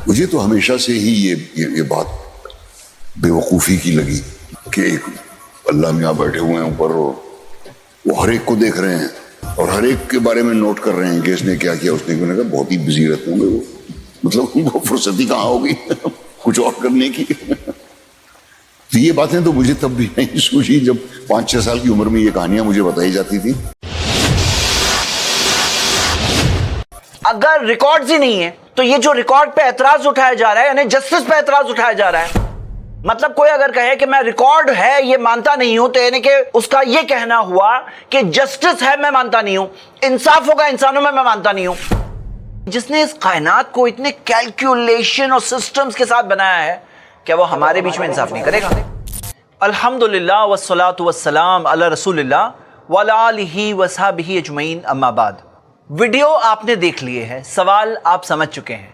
مجھے تو ہمیشہ سے ہی یہ بات بیوقوفی کی لگی کہ ایک اللہ میاں بیٹھے ہوئے ہیں اوپر اور وہ ہر ایک کو دیکھ رہے ہیں اور ہر ایک کے بارے میں نوٹ کر رہے ہیں کہ اس نے کیا کیا، اس نے کیا کیا. بہت ہی بزی رہتے ہوں گے وہ، مطلب ان کو فرصت ہی کہاں ہوگی کچھ اور کرنے کی. تو یہ باتیں تو مجھے تب بھی نہیں سوچی جب 5-6 سال کی عمر میں یہ کہانیاں مجھے بتائی جاتی تھی. اگر ریکارڈز ہی نہیں ہے تو یہ جو ریکارڈ پہ اعتراض اٹھایا جا رہا ہے، یعنی جسٹس پہ اعتراض اٹھایا جا رہا ہے، مطلب کوئی اگر کہے کہ میں ریکارڈ ہے یہ مانتا نہیں ہوں، تو یعنی کہ اس کا یہ کہنا ہوا کہ جسٹس ہے میں مانتا نہیں ہوں، انصاف ہوگا انسانوں میں مانتا نہیں ہوں. جس نے اس کائنات کو اتنے کیلکولیشن اور سسٹمز کے ساتھ بنایا ہے، کیا وہ ہمارے بیچ میں انصاف نہیں کرے گا؟ الحمدللہ والصلاۃ والسلام علی رسول اللہ وعلی آلہ وصحبہ اجمعین، اما بعد. ویڈیو آپ نے دیکھ لیے ہے، سوال آپ سمجھ چکے ہیں.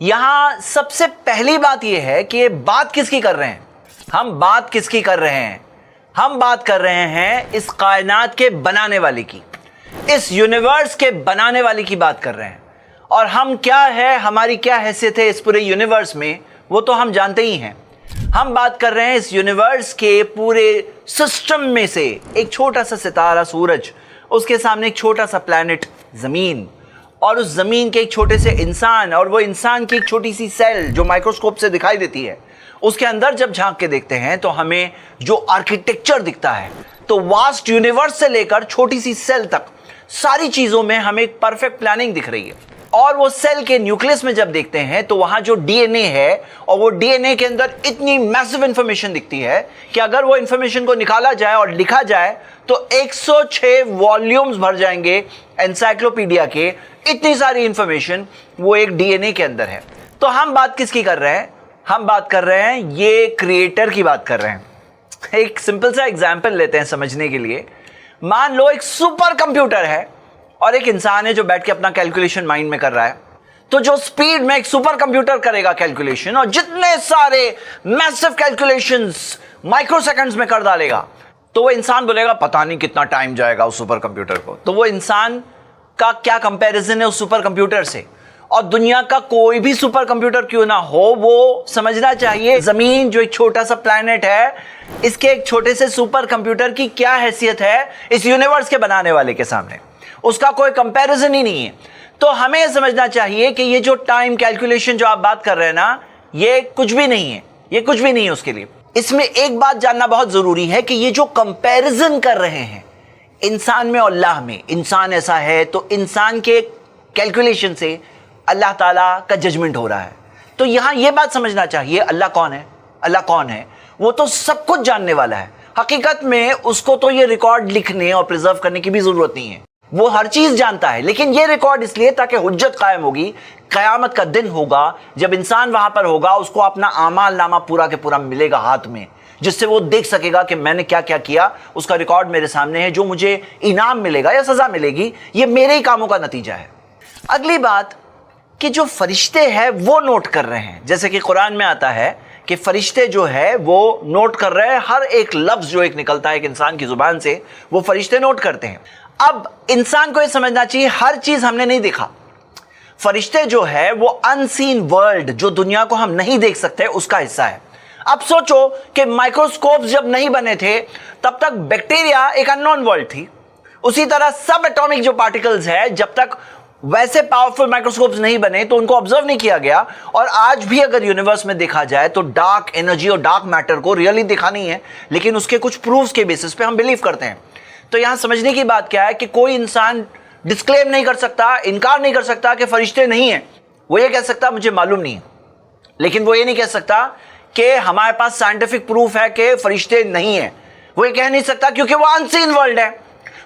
یہاں سب سے پہلی بات یہ ہے کہ بات کس کی کر رہے ہیں؟ ہم بات کس کی کر رہے ہیں؟ ہم بات کر رہے ہیں اس کائنات کے بنانے والے کی، اس یونیورس کے بنانے والے کی بات کر رہے ہیں. اور ہم کیا ہے، ہماری کیا حیثیت ہے اس پورے یونیورس میں، وہ تو ہم جانتے ہی ہیں. ہم بات کر رہے ہیں اس یونیورس کے پورے سسٹم میں سے ایک چھوٹا سا ستارہ سورج، اس کے سامنے ایک چھوٹا سا پلانٹ زمین، اور اس زمین کے ایک چھوٹے سے انسان، اور وہ انسان کی ایک چھوٹی سی سیل جو مائکروسکوپ سے دکھائی دیتی ہے. اس کے اندر جب جھانک کے دیکھتے ہیں تو ہمیں جو آرکیٹیکچر دکھتا ہے، تو واسٹ یونیورس سے لے کر چھوٹی سی سیل تک ساری چیزوں میں ہمیں ایک پرفیکٹ پلاننگ دکھ رہی ہے. اور وہ سیل کے نیوکلیس میں جب دیکھتے ہیں تو وہاں جو ڈی این اے ہے، اور وہ ڈی این اے کے اندر اتنی میسو انفارمیشن دکھتی ہے کہ اگر وہ انفارمیشن کو نکالا جائے اور لکھا جائے تو 106 والیومز بھر جائیں گے انسائکلوپیڈیا کے. اتنی ساری انفارمیشن وہ ایک ڈی این اے کے اندر ہے. تو ہم بات کس کی کر رہے ہیں؟ ہم بات کر رہے ہیں یہ کریٹر کی بات کر رہے ہیں. ایک سمپل سا ایگزامپل لیتے ہیں سمجھنے کے لیے. مان لو ایک سپر کمپیوٹر ہے اور ایک انسان ہے جو بیٹھ کے اپنا کیلکولیشن مائنڈ میں کر رہا ہے. تو جو سپیڈ میں ایک سپر کمپیوٹر کرے گا کیلکولیشن، اور جتنے سارے میسو کیلکولیشنز مائکرو سیکنڈز میں کر ڈالے گا، تو وہ انسان بولے گا پتہ نہیں کتنا ٹائم جائے گا اس سپر کمپیوٹر کو. تو وہ انسان کا کیا کمپیریزن ہے اس سپر کمپیوٹر سے؟ اور دنیا کا کوئی بھی سپر کمپیوٹر کیوں نہ ہو، وہ سمجھنا چاہیے زمین جو ایک چھوٹا سا پلانٹ ہے، اس کے ایک چھوٹے سے سپر کمپیوٹر کی کیا حیثیت ہے اس یونیورس کے بنانے والے کے سامنے. اس کا کوئی کمپیریزن ہی نہیں ہے. تو ہمیں یہ سمجھنا چاہیے کہ یہ جو ٹائم کیلکولیشن جو آپ بات کر رہے ہیں نا، یہ کچھ بھی نہیں ہے، یہ کچھ بھی نہیں ہے اس کے لیے. اس میں ایک بات جاننا بہت ضروری ہے کہ یہ جو کمپیریزن کر رہے ہیں انسان میں اور اللہ میں، انسان ایسا ہے تو انسان کے کیلکولیشن سے اللہ تعالیٰ کا ججمنٹ ہو رہا ہے. تو یہاں یہ بات سمجھنا چاہیے اللہ کون ہے؟ اللہ کون ہے؟ وہ تو سب کچھ جاننے والا ہے. حقیقت میں اس کو تو یہ ریکارڈ لکھنے اور پریزرو کرنے کی بھی ضرورت نہیں ہے، وہ ہر چیز جانتا ہے. لیکن یہ ریکارڈ اس لیے تاکہ حجت قائم ہوگی، قیامت کا دن ہوگا جب انسان وہاں پر ہوگا، اس کو اپنا اعمال نامہ پورا کے پورا ملے گا ہاتھ میں، جس سے وہ دیکھ سکے گا کہ میں نے کیا کیا کیا. اس کا ریکارڈ میرے سامنے ہے، جو مجھے انعام ملے گا یا سزا ملے گی یہ میرے ہی کاموں کا نتیجہ ہے. اگلی بات کہ جو فرشتے ہیں وہ نوٹ کر رہے ہیں، جیسے کہ قرآن میں آتا ہے کہ فرشتے جو ہے وہ نوٹ کر رہے ہیں، ہر ایک لفظ جو ایک نکلتا ہے ایک انسان کی زبان سے وہ فرشتے نوٹ کرتے ہیں. اب انسان کو یہ سمجھنا چاہیے ہر چیز ہم نے نہیں دیکھا. فرشتے جو ہے وہ ان سین ورلڈ، جو دنیا کو ہم نہیں دیکھ سکتے، اس کا حصہ ہے. اب سوچو کہ مائکروسکوپس جب نہیں بنے تھے تب تک بیکٹیریا ایک ان نون ورلڈ تھی. اسی طرح سب ایٹامک جو پارٹیکلز ہیں جب تک ویسے پاورفل مائکروسکوپس نہیں بنے تو ان کو آبزرو نہیں کیا گیا. اور آج بھی اگر یونیورس میں دیکھا جائے تو ڈارک انرجی اور ڈارک میٹر کو ریئلی دیکھا نہیں ہے، لیکن اس کے کچھ پروفز کے بیسس پہ ہم بلیو کرتے ہیں. تو یہاں سمجھنے کی بات کیا ہے کہ کوئی انسان ڈسکلیم نہیں کر سکتا، انکار نہیں کر سکتا کہ فرشتے نہیں ہیں. وہ یہ کہہ سکتا مجھے معلوم نہیں ہے، لیکن وہ یہ نہیں کہہ سکتا کہ ہمارے پاس سائنٹیفک پروف ہے کہ فرشتے نہیں ہیں. وہ یہ کہہ نہیں سکتا کیونکہ وہ ان سین ورلڈ ہے.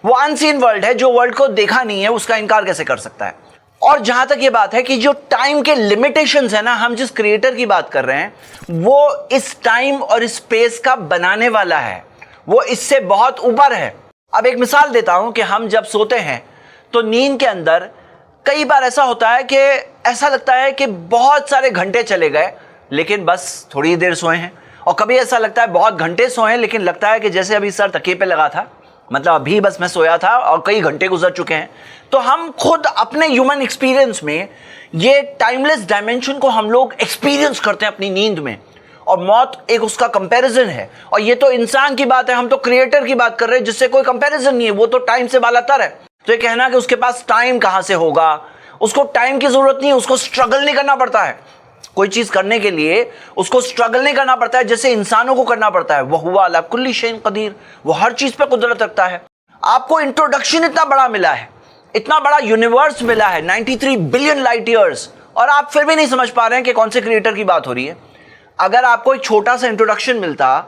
وہ ان سین ورلڈ ہے، جو ورلڈ کو دیکھا نہیں ہے اس کا انکار کیسے کر سکتا ہے؟ اور جہاں تک یہ بات ہے کہ جو ٹائم کے لمیٹیشنز ہیں نا، ہم جس کریٹر کی بات کر رہے ہیں وہ اس ٹائم اور اسپیس کا بنانے والا ہے، وہ اس سے بہت اوپر ہے. اب ایک مثال دیتا ہوں کہ ہم جب سوتے ہیں تو نیند کے اندر کئی بار ایسا ہوتا ہے کہ ایسا لگتا ہے کہ بہت سارے گھنٹے چلے گئے لیکن بس تھوڑی دیر سوئے ہیں. اور کبھی ایسا لگتا ہے بہت گھنٹے سوئے ہیں لیکن لگتا ہے کہ جیسے ابھی سر تکیے پہ لگا تھا मतलब अभी बस मैं सोया था और कई घंटे गुजर चुके हैं। तो हम खुद अपने ह्यूमन एक्सपीरियंस में ये टाइमलेस डायमेंशन को हम लोग एक्सपीरियंस करते हैं अपनी नींद में, और मौत एक उसका कंपैरिजन है। और ये तो इंसान की बात है, हम तो क्रिएटर की बात कर रहे हैं जिससे कोई कंपैरिजन नहीं है, वो तो टाइम से बालातर है। तो ये कहना कि उसके पास टाइम कहां से होगा, उसको टाइम की जरूरत नहीं है, उसको स्ट्रगल नहीं करना पड़ता है। कोई चीज करने के लिए उसको स्ट्रगल नहीं करना पड़ता है जैसे इंसानों को करना पड़ता है। वहुवा अला कुल्ली शैइन कदीर, वो हर चीज पे कुदरत रखता है। आपको इंट्रोडक्शन इतना बड़ा मिला है, इतना बड़ा यूनिवर्स मिला है, 93 बिलियन लाइट ईयर्स, और आप फिर भी नहीं समझ पा रहे हैं कि कौन से क्रिएटर की बात हो रही है। अगर आपको एक छोटा सा इंट्रोडक्शन मिलता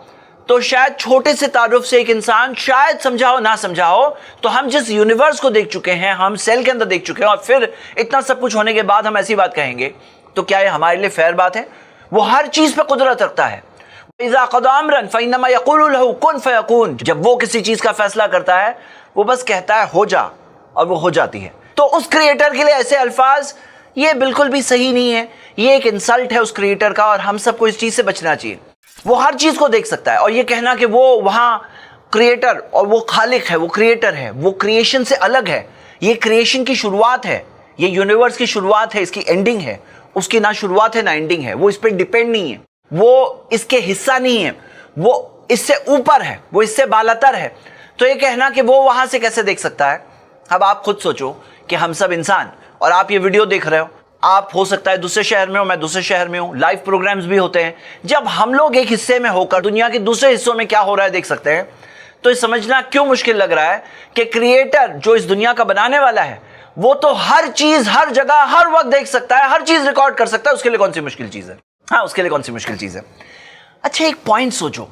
तो शायद छोटे से तारुफ से एक इंसान शायद समझाओ ना समझाओ, तो हम जिस यूनिवर्स को देख चुके हैं, हम सेल के अंदर देख चुके हैं, और फिर इतना सब कुछ होने के बाद हम ऐसी बात कहेंगे, तो क्या ये हमारे लिए फेयर बात है? वो हर चीज पे कुदरत रखता है। इज़ा क़ज़ा अम्रन फ़इन्नमा यक़ूलु लहू कुन फ़यकून, जब वो किसी चीज का फैसला करता है वो बस कहता है हो जा, और वो हो जाती है। तो उस क्रिएटर के लिए ऐसे अल्फाज ये बिल्कुल भी सही नहीं है, ये एक इंसल्ट है उस क्रिएटर का, और हम सबको इस चीज से बचना चाहिए। वो हर चीज को देख सकता है, और ये कहना कि वो वहां क्रिएटर और वो खालिक है, वो क्रिएटर है, वो क्रिएशन से अलग है, ये क्रिएशन की शुरुआत है, ये यूनिवर्स की शुरुआत है, इसकी एंडिंग है, उसकी ना शुरुआत है ना एंडिंग है, वो इस पर डिपेंड नहीं है, वो इसके हिस्सा नहीं है, वो इससे ऊपर है, वो इससे बालातर है। तो ये कहना कि वो वहां से कैसे देख सकता है? अब आप खुद सोचो कि हम सब इंसान, और आप ये वीडियो देख रहे हो, आप हो सकता है दूसरे शहर में हो, मैं दूसरे शहर में हूं, लाइव प्रोग्राम्स भी होते हैं। जब हम लोग एक हिस्से में होकर दुनिया के दूसरे हिस्सों में क्या हो रहा है देख सकते हैं, तो ये समझना क्यों मुश्किल लग रहा है कि क्रिएटर जो इस दुनिया का बनाने वाला है वो तो हर चीज, हर जगह, हर वक्त देख सकता है, हर चीज रिकॉर्ड कर सकता है। उसके लिए कौन सी मुश्किल चीज है? हाँ, उसके लिए कौन सी मुश्किल चीज है? अच्छा, एक पॉइंट सोचो,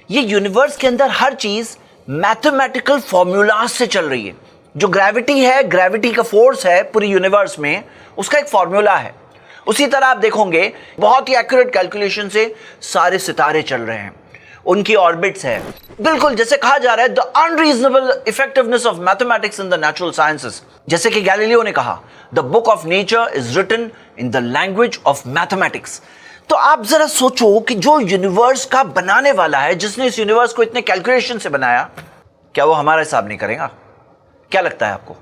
ये यूनिवर्स के अंदर हर चीज मैथमेटिकल फॉर्मूलाज से चल रही है। जो ग्रेविटी है, ग्रेविटी का फोर्स है पूरी यूनिवर्स में, उसका एक फॉर्मूला है। उसी तरह आप देखोगे बहुत ही एक्यूरेट कैलकुलेशन से सारे सितारे चल रहे हैं, उनकी ऑर्बिट्स है, बिल्कुल जैसे कहा जा रहा है the unreasonable effectiveness of mathematics in the natural sciences. जैसे कि गैलीलियो ने कहा, the book of nature is written in the language of mathematics. तो आप जरा सोचो कि जो यूनिवर्स का बनाने वाला है, जिसने इस यूनिवर्स को इतने कैलकुलेशन से बनाया, क्या वो हमारा हिसाब नहीं करेगा? क्या लगता है आपको?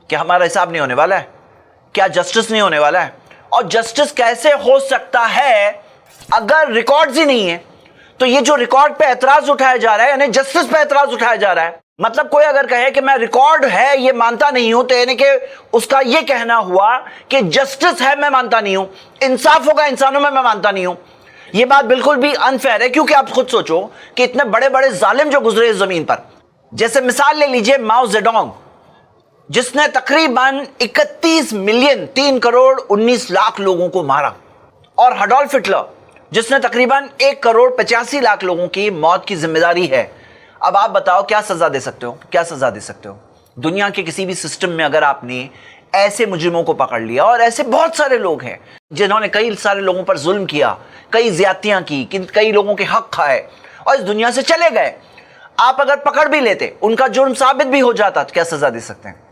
क्या हमारा हिसाब नहीं होने वाला है? क्या जस्टिस नहीं होने वाला है? और जस्टिस कैसे हो सकता है अगर रिकॉर्ड्स ही नहीं है? तो ये जो रिकॉर्ड पे एतराज उठाया जा रहा है, यानी जस्टिस पे एतराज उठाया जा रहा है। मतलब कोई अगर कहे कि मैं रिकॉर्ड है ये मानता नहीं हूं, तो यानी कि उसका ये कहना हुआ कि जस्टिस है मैं मानता नहीं हूं, इंसाफ होगा इंसानों में मैं मानता नहीं हूं। ये बात बिल्कुल भी अनफेयर है, क्योंकि आप खुद सोचो कि इतने बड़े बड़े जालिम जो गुजरे इस जमीन पर, जैसे मिसाल ले लीजिए माओ जेडोंग, जिसने तकरीबन 31 मिलियन 3 करोड़ 19 लाख लोगों को मारा, और हडोल्फ हिटलर जिसने तकरीबन 1 करोड़ 85 लाख लोगों की मौत की जिम्मेदारी है। अब आप बताओ क्या सजा दे सकते हो? क्या सजा दे सकते हो? दुनिया के किसी भी सिस्टम में अगर आपने ऐसे मुजरिमों को पकड़ लिया, और ऐसे बहुत सारे लोग हैं जिन्होंने कई सारे लोगों पर जुल्म किया, कई ज्यादतियां की, कई लोगों के हक खाए और इस दुनिया से चले गए, आप अगर पकड़ भी लेते, उनका जुर्म साबित भी हो जाता, तो क्या सजा दे सकते हैं?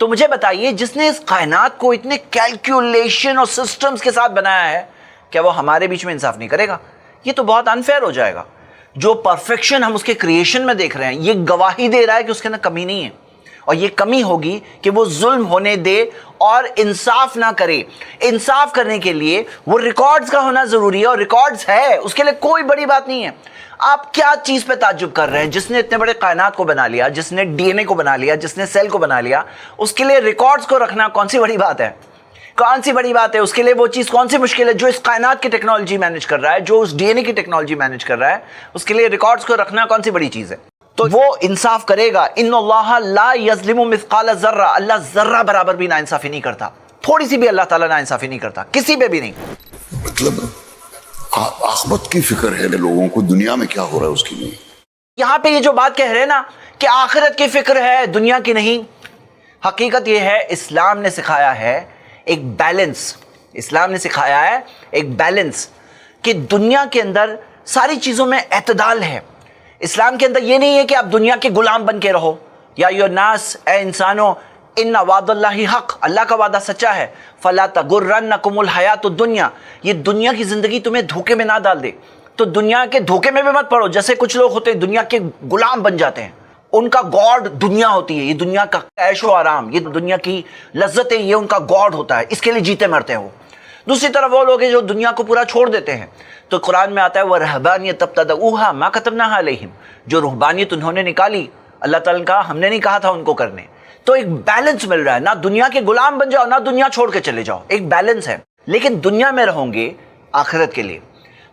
तो मुझे बताइए, जिसने इस कायनात को इतने कैलकुलेशन और सिस्टम्स के साथ बनाया है, क्या वो हमारे बीच में इंसाफ नहीं करेगा? ये तो बहुत अनफेयर हो जाएगा। जो परफेक्शन हम उसके क्रिएशन में देख रहे हैं, ये गवाही दे रहा है कि उसके अंदर कमी नहीं है, और ये कमी होगी कि वो जुल्म होने दे और इंसाफ ना करे। इंसाफ करने के लिए वो रिकॉर्ड्स का होना जरूरी है, और रिकॉर्ड्स है, उसके लिए कोई बड़ी बात नहीं है। आप क्या चीज पे ताज्जुब कर रहे हैं? जिसने इतने बड़े कायनात को बना लिया, जिसने डीएनए को बना लिया, जिसने सेल को बना लिया, उसके लिए रिकॉर्ड्स को रखना कौन सी बड़ी बात है? कौन सी बड़ी बात है? उसके लिए वो चीज कौन सी मुश्किल है? जो इस कायनात की टेक्नोलॉजी मैनेज कर रहा है, जो उस डीएनए की टेक्नोलॉजी मैनेज कर रहा है, उसके लिए रिकॉर्ड्स को रखना कौन सी बड़ी चीज है? तो वो इंसाफ करेगा। इन्नल्लाह ला यज़लिमु मिस्काल ज़र्रा, अल्लाह जर्रा बराबर भी नाइंसाफी नहीं करता, थोड़ी सी भी अल्लाह ताला नाइंसाफी नहीं करता, किसी पे भी नहीं। मतलब आखिरत की फिक्र है लोगों को, दुनिया में क्या हो रहा है उसकी नहीं। यहां पे ये जो बात कह रहे हैं ना कि आखिरत की फिक्र है दुनिया की नहीं, हकीकत ये है इस्लाम ने सिखाया है एक बैलेंस। इस्लाम ने सिखाया है एक बैलेंस कि दुनिया के अंदर सारी चीजों में एतदाल है। इस्लाम के अंदर ये नहीं है कि आप दुनिया के गुलाम बन के रहो, या यो नास, ए इंसानो, इन्ना वादल्लाहि हक, अल्लाह का वादा सच्चा है, फला तगुर्रन्नकुमुल हयातुद दुनिया, ये दुनिया की जिंदगी तुम्हें धोखे में ना डाल दे। तो दुनिया के धोखे में भी मत पड़ो, जैसे कुछ लोग होते हैं दुनिया के गुलाम बन जाते हैं, उनका गॉड दुनिया होती है, ये दुनिया का ऐशो आराम, ये दुनिया की लज्जतें, ये उनका गॉड होता है, इसके लिए जीते मरते हैं वो। दूसरी तरफ वो लोग हैं जो दुनिया को पूरा छोड़ देते हैं। तो कुरान में आता है वह रहबानियत तब्तदऊहा मा कतबनाहा अलैहिम, जो रूहबानियत उन्होंने निकाली, अल्लाह ताला ने कहा हमने नहीं कहा था उनको करने। तो एक बैलेंस मिल रहा है, ना दुनिया के गुलाम बन जाओ ना दुनिया छोड़ के चले जाओ, एक बैलेंस है। लेकिन दुनिया में रहोगे आखिरत के लिए,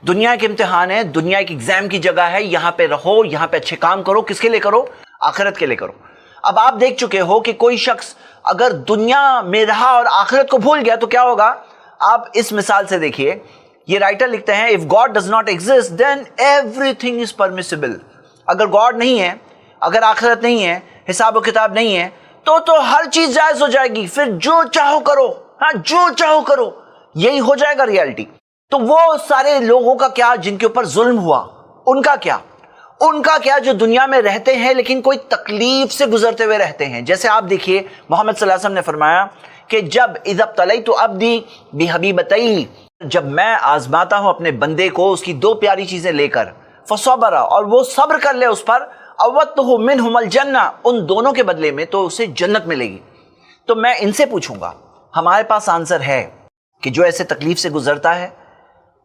दुनिया एक इम्तिहान है, दुनिया एक एग्जाम की जगह है, यहाँ पे रहो, यहाँ पे अच्छे काम करो, किसके लिए करो? आखिरत के लिए करो। अब आप देख चुके हो कि कोई शख्स अगर दुनिया में रहा और आखिरत को भूल गया तो क्या होगा? आप इस मिसाल से देखिए, ये राइटर लिखते हैं if God does not exist then everything is permissible. अगर गॉड नहीं है, अगर आखिरत नहीं है, हिसाब किताब नहीं है, तो हर चीज जायज हो जाएगी, फिर जो चाहो करो, हाँ जो चाहो करो, यही हो जाएगा रियलिटी। तो वो सारे लोगों का क्या जिनके ऊपर जुल्म हुआ, उनका क्या? उनका क्या जो दुनिया में रहते हैं लेकिन कोई तकलीफ से गुजरते हुए रहते हैं। जैसे आप देखिए मोहम्मद सल्लल्लाहु अलैहि वसल्लम ने फरमाया कि जब इज़ब तलैतु अब्दी बिहबीबतैही, जब मैं आजमाता हूं अपने बंदे को उसकी दो प्यारी चीजें लेकर, फसबरा, और वो सब्र कर ले उस पर, अवत्तहु मिनहुमल जन्ना, उन दोनों के बदले में तो उसे जन्नत मिलेगी। तो मैं इनसे पूछूंगा, हमारे पास आंसर है कि जो ऐसे तकलीफ से गुजरता है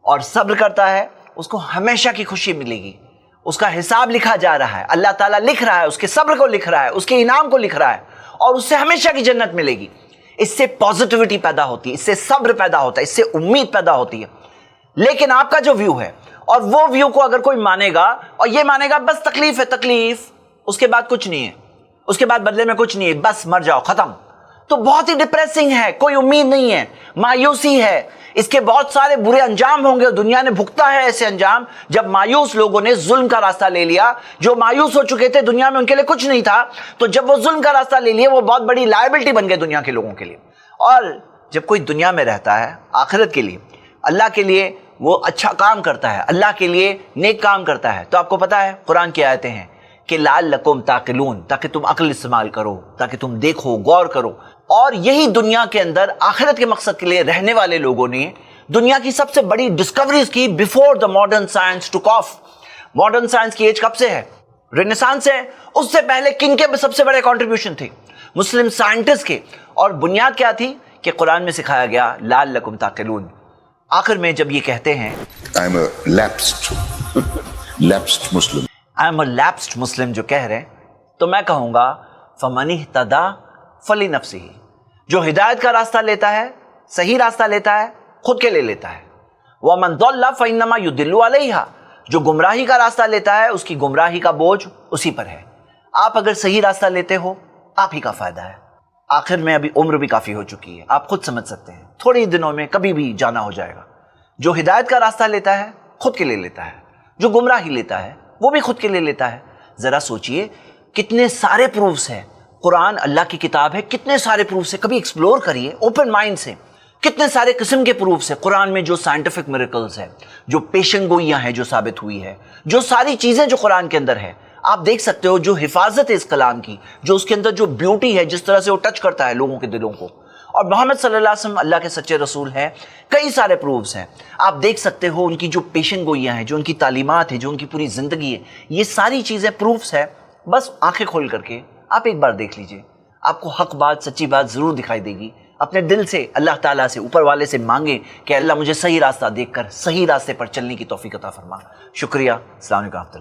और सब्र करता है उसको हमेशा की खुशी मिलेगी, उसका हिसाब लिखा जा रहा है, अल्लाह ताला लिख रहा है, उसके सब्र को लिख रहा है, उसके इनाम को लिख रहा है, और उससे हमेशा की जन्नत मिलेगी। इससे पॉजिटिविटी पैदा होती है, इससे सब्र पैदा होता है, इससे उम्मीद पैदा होती है। लेकिन आपका जो व्यू है, और वो व्यू को अगर कोई मानेगा और ये मानेगा बस तकलीफ है तकलीफ, उसके बाद कुछ नहीं है, उसके बाद बदले में कुछ नहीं है, बस मर जाओ खत्म, तो बहुत ही डिप्रेसिंग है, कोई उम्मीद नहीं है, मायूसी है, इसके बहुत सारे बुरे अंजाम होंगे। दुनिया ने भुगता है ऐसे अंजाम जब मायूस लोगों ने जुल्म का रास्ता ले लिया। जो मायूस हो चुके थे, दुनिया में उनके लिए कुछ नहीं था, तो जब वो जुल्म का रास्ता ले लिए वो बहुत बड़ी लायबिलिटी बन गए दुनिया के लोगों के लिए। और जब कोई दुनिया में रहता है आखिरत के लिए, अल्लाह के लिए वो अच्छा काम करता है, अल्लाह के लिए नेक काम करता है, तो आपको पता है कुरान की आयतें हैं कि लअल्लकुम ताक़िलून, ताकि तुम अक्ल इस्तेमाल करो, ताकि तुम देखो, गौर करो। और यही दुनिया के अंदर आखिरत के मकसद के लिए रहने वाले लोगों ने दुनिया की सबसे बड़ी डिस्कवरीज की before the modern science took off. Modern science की एज कब से है? रेनेसांस से। उससे पहले किन के सबसे बड़े कंट्रीब्यूशन थे? मुस्लिम साइंटिस्ट के। और बुनियाद क्या थी कि कुरान में सिखाया गया लअल्लकुम ताक़िलून। आखिर में जब ये कहते हैं I am a lapsed Muslim, I am a lapsed Muslim जो कह रहे हैं, तो मैं कहूंगा फमन इह्तदा फली नफ्सिही, जो हिदायत का रास्ता लेता है, सही रास्ता लेता है, खुद के लिए लेता है। वमन दल्ला फइन्नमा युदिल्लु अलैहा, जो गुमराही का रास्ता लेता है उसकी गुमराही का बोझ उसी पर है। आप अगर सही रास्ता लेते हो आप ही का फायदा है। आखिर में अभी उम्र भी काफी हो चुकी है, आप खुद समझ सकते हैं, थोड़े ही दिनों में कभी भी जाना हो जाएगा। जो हिदायत का रास्ता लेता है खुद के लिए लेता है, जो गुमराही लेता है वो भी खुद के लिए लेता है। जरा सोचिए कितने सारे प्रूफ्स हैं, कुरान अल्लाह की किताब है, कितने सारे प्रूफ्स हैं, कभी एक्सप्लोर करिए ओपन माइंड से। कितने सारे किस्म के प्रूफ्स है कुरान में, जो साइंटिफिक मिरेकल्स है, जो पेशन गोइयां हैं जो साबित हुई है, जो सारी चीजें जो कुरान के अंदर है, आप देख सकते हो। जो हिफाजत है इस कलाम की, जो उसके अंदर जो ब्यूटी है, जिस तरह से वो टच करता है लोगों के दिलों को। और मोहम्मद सल्लल्लाहु अलैहि वसल्लम अल्लाह के सच्चे रसूल हैं, कई सारे प्रूफ्स हैं। आप देख सकते हो उनकी जो पेशन गोइयां हैं, जो उनकी तालीमात है, जो उनकी पूरी जिंदगी है, ये सारी चीजें प्रूफ्स है। बस आंखें खोल करके आप एक बार देख लीजिए, आपको हक बात, सच्ची बात जरूर दिखाई देगी। अपने दिल से अल्लाह ताला से, ऊपर वाले से मांगे कि अल्लाह मुझे सही रास्ता देखकर सही रास्ते पर चलने की तौफीक अता फरमा। शुक्रिया। अस्सलाम वालेकुम।